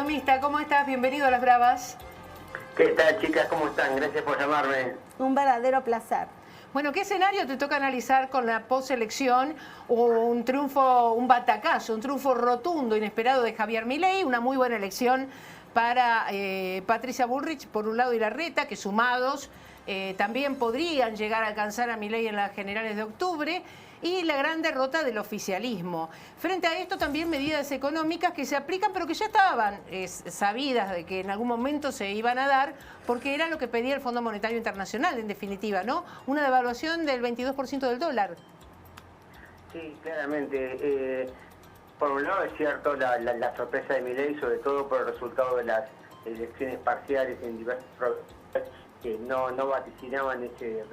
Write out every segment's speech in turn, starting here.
economista, ¿cómo estás? Bienvenido a Las Bravas. ¿Qué tal, chicas? ¿Cómo están? Gracias por llamarme. Un verdadero placer. Bueno, ¿qué escenario te toca analizar con la poselección o un triunfo, un batacazo, un triunfo rotundo, inesperado de Javier Milei, una muy buena elección para Patricia Bullrich, por un lado, y Larreta, que sumados también podrían llegar a alcanzar a Milei en las generales de octubre, y la gran derrota del oficialismo? Frente a esto también medidas económicas que se aplican, pero que ya estaban sabidas de que en algún momento se iban a dar, porque era lo que pedía el Fondo Monetario Internacional, en definitiva, ¿no? Una devaluación del 22% del dólar. Sí, claramente. Por un lado es cierto la sorpresa de Milei, sobre todo por el resultado de las elecciones parciales en diversas provincias que no vaticinaban ese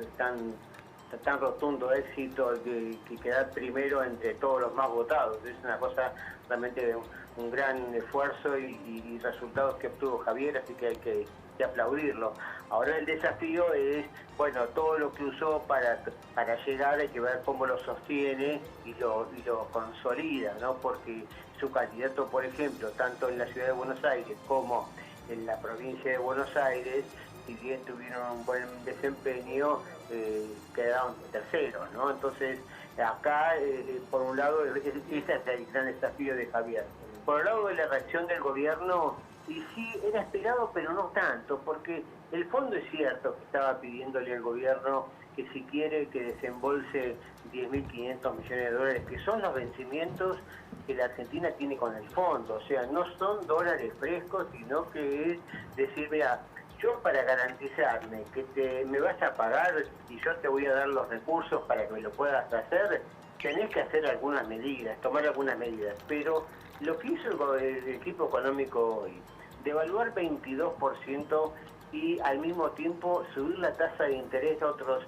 tan rotundo éxito de quedar primero entre todos los más votados. Es una cosa realmente de un gran esfuerzo y resultados que obtuvo Javier, así que hay que aplaudirlo. Ahora el desafío es, bueno, todo lo que usó para llegar, hay que ver cómo lo sostiene y lo consolida, ¿no? Porque su candidato, por ejemplo, tanto en la ciudad de Buenos Aires como en la provincia de Buenos Aires, si bien tuvieron un buen desempeño, quedaron terceros, ¿no? Entonces, acá, por un lado, ese es el gran desafío de Javier. Por el lado de la reacción del gobierno, y sí, era esperado, pero no tanto, porque el fondo es cierto que estaba pidiéndole al gobierno que si quiere que desembolse 10.500 millones de dólares, que son los vencimientos que la Argentina tiene con el fondo. O sea, no son dólares frescos, sino que es decir, mira, yo para garantizarme que me vas a pagar y yo te voy a dar los recursos para que me lo puedas hacer, tenés que hacer algunas medidas, tomar algunas medidas. Pero lo que hizo el equipo económico hoy, devaluar 22% y al mismo tiempo subir la tasa de interés a otros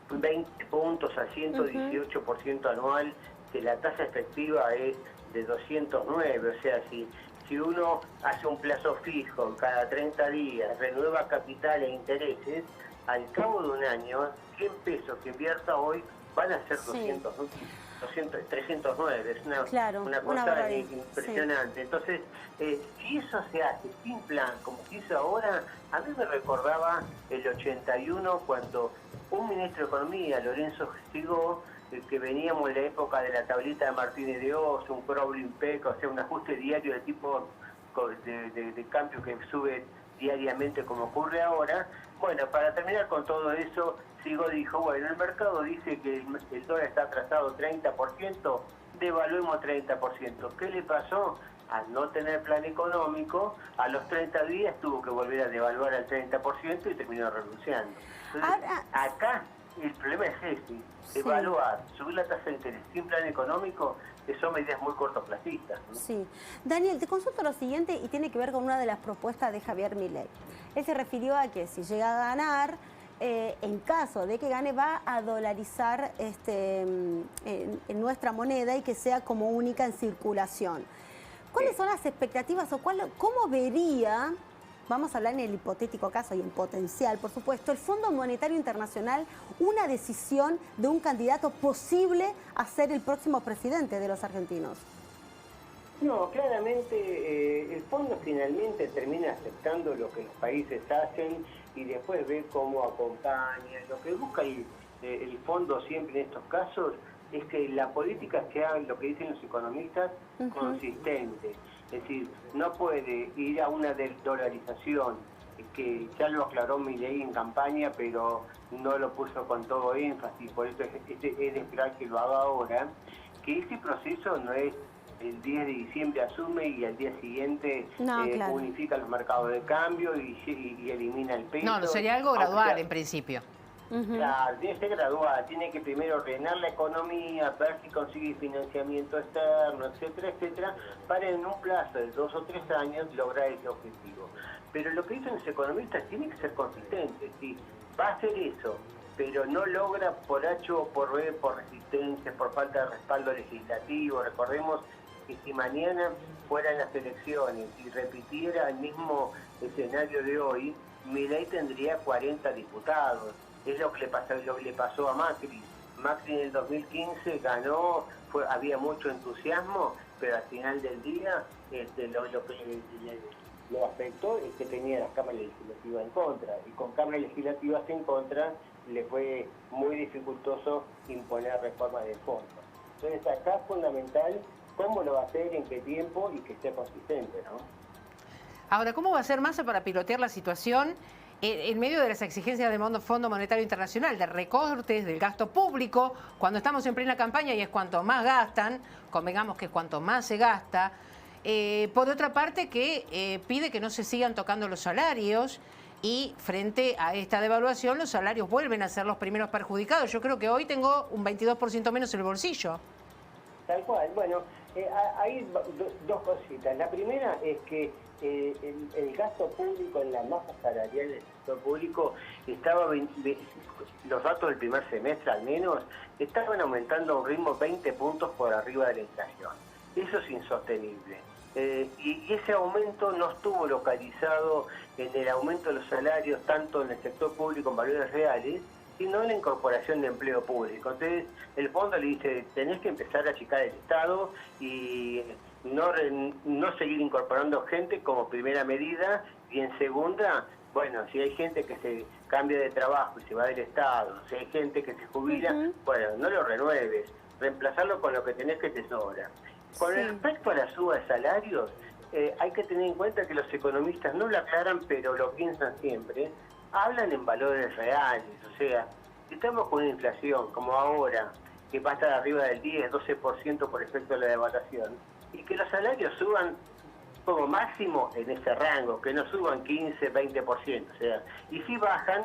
20 puntos a 118% anual, que la tasa efectiva es de 209, o sea, si uno hace un plazo fijo cada 30 días, renueva capital e intereses, al cabo de un año, 100 pesos que invierta hoy van a ser 309, es una cosa impresionante. Sí. Entonces, si eso se hace sin plan, como se hizo ahora, a mí me recordaba el 81, cuando un ministro de Economía, Lorenzo Gestigó, que veníamos en la época de la tablita de Martínez de Oz, un crawling peg, o sea, un ajuste diario de tipo de cambio que sube diariamente como ocurre ahora. Bueno, para terminar con todo eso, Sigó dijo, bueno, el mercado dice que el dólar está atrasado 30%, devaluemos 30%. ¿Qué le pasó? Al no tener plan económico, a los 30 días tuvo que volver a devaluar al 30% y terminó renunciando. Entonces, acá el problema es evaluar, subir la tasa de interés sin plan económico, que son medidas muy cortoplacistas, ¿no? Sí. Daniel, te consulto lo siguiente y tiene que ver con una de las propuestas de Javier Milei. Él se refirió a que si llega a ganar, en caso de que gane, va a dolarizar en nuestra moneda y que sea como única en circulación. ¿Cuáles son las expectativas o cómo vería, vamos a hablar en el hipotético caso y en potencial, por supuesto, el Fondo Monetario Internacional una decisión de un candidato posible a ser el próximo presidente de los argentinos? No, claramente el fondo finalmente termina aceptando lo que los países hacen y después ve cómo acompaña. Lo que busca el fondo siempre en estos casos es que la política sea, lo que dicen los economistas, consistente. Es decir, no puede ir a una desdolarización, que ya lo aclaró Milei en campaña, pero no lo puso con todo énfasis, por eso es de esperar que lo haga ahora, que ese proceso no es el 10 de diciembre asume y al día siguiente unifica los mercados de cambio y elimina el peso. No, sería algo gradual en principio. Claro, tiene que ser gradual, tiene que primero ordenar la economía, ver si consigue financiamiento externo, etcétera, etcétera, para en un plazo de 2 o 3 años lograr ese objetivo. Pero lo que dicen los economistas tiene que ser consistente, ¿sí? Va a hacer eso, pero no logra por H o por B, por resistencia, por falta de respaldo legislativo. Recordemos que si mañana fueran las elecciones y repitiera el mismo escenario de hoy, Milei tendría 40 diputados. Es lo que le pasó a Macri. Macri en el 2015 ganó, había mucho entusiasmo pero al final del día lo que lo afectó es que tenía las cámaras legislativas en contra, y con cámaras legislativas en contra le fue muy dificultoso imponer reformas de fondo. Entonces acá es fundamental cómo lo va a hacer, en qué tiempo y que sea consistente, ¿no? Ahora, ¿cómo va a hacer Massa para pilotear la situación en medio de las exigencias del Fondo Monetario Internacional, de recortes del gasto público, cuando estamos en plena campaña y es cuanto más gastan, convengamos que cuanto más se gasta? Por otra parte, que pide que no se sigan tocando los salarios, y frente a esta devaluación los salarios vuelven a ser los primeros perjudicados. Yo creo que hoy tengo un 22% menos en el bolsillo. Tal cual. Bueno, hay dos cositas. La primera es que el gasto público en la masa salarial del sector público estaba, los datos del primer semestre al menos, estaban aumentando a un ritmo 20 puntos por arriba de la inflación. Eso es insostenible. Y ese aumento no estuvo localizado en el aumento de los salarios, tanto en el sector público en valores reales, sino en la incorporación de empleo público. Entonces, el fondo le dice, tenés que empezar a achicar el Estado y no seguir incorporando gente como primera medida, y en segunda, bueno, si hay gente que se cambia de trabajo y se va del Estado, si hay gente que se jubila, bueno, no lo renueves, reemplazarlo con lo que tenés que te sobra. Con respecto a la suba de salarios, hay que tener en cuenta que los economistas no lo aclaran, pero lo piensan siempre. Hablan en valores reales, o sea, si estamos con una inflación como ahora, que va a estar arriba del 10, 12% por efecto de la devaluación, y que los salarios suban como máximo en ese rango, que no suban 15, 20%, o sea, y si bajan,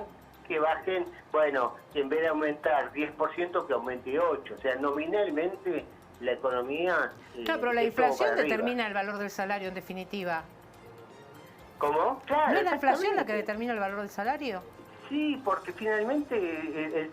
que bajen, bueno, en vez de aumentar 10%, que aumente 8%, o sea, nominalmente la economía... Claro, pero la inflación determina el valor del salario, en definitiva. ¿Cómo? Claro, ¿No es la inflación la que determina el valor del salario? Sí, porque finalmente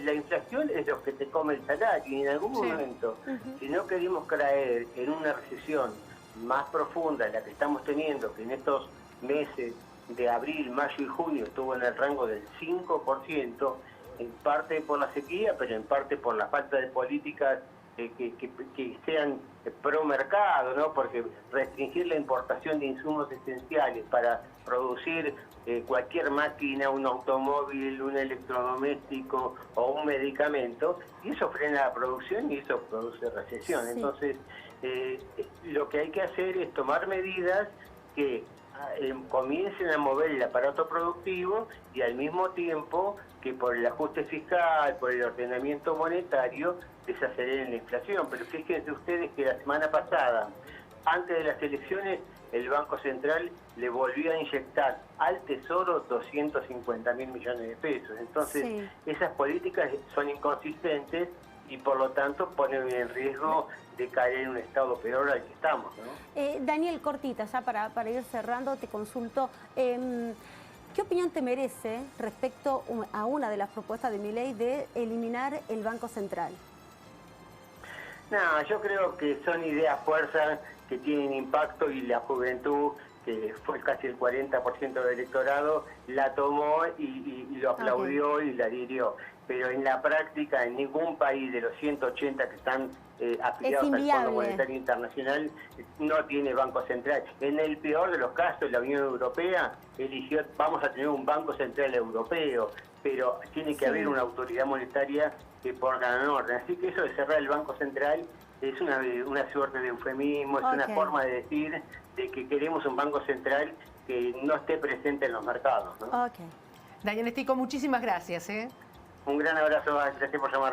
la inflación es lo que te come el salario, y en algún momento, si no queremos caer en una recesión más profunda en la que estamos teniendo, que en estos meses de abril, mayo y junio estuvo en el rango del 5%, en parte por la sequía, pero en parte por la falta de políticas que sean pro mercado, ¿no? Porque restringir la importación de insumos esenciales para producir cualquier máquina, un automóvil, un electrodoméstico o un medicamento, y eso frena la producción y eso produce recesión. Sí. Entonces, lo que hay que hacer es tomar medidas que comiencen a mover el aparato productivo y al mismo tiempo que por el ajuste fiscal, por el ordenamiento monetario, desaceleren la inflación. Pero fíjense ustedes que la semana pasada, antes de las elecciones, el Banco Central le volvió a inyectar al Tesoro 250.000 millones de pesos. Entonces, esas políticas son inconsistentes y por lo tanto ponen en riesgo de caer en un estado peor al que estamos, ¿no? Daniel, cortita, ya para ir cerrando, te consulto. ¿Qué opinión te merece respecto a una de las propuestas de Milei de eliminar el Banco Central? No, yo creo que son ideas fuerzas que tienen impacto, y la juventud, que fue casi el 40% del electorado, la tomó y lo aplaudió y la adhirió. Pero en la práctica, en ningún país de los 180 que están afiliados al Fondo Monetario Internacional no tiene Banco Central. En el peor de los casos, la Unión Europea eligió, vamos a tener un Banco Central Europeo, pero tiene que haber una autoridad monetaria que ponga en orden. Así que eso de cerrar el Banco Central es una suerte de eufemismo, es una forma de decir de que queremos un Banco Central que no esté presente en los mercados, ¿no? Daniel Estico, muchísimas gracias. Un gran abrazo, gracias por llamar.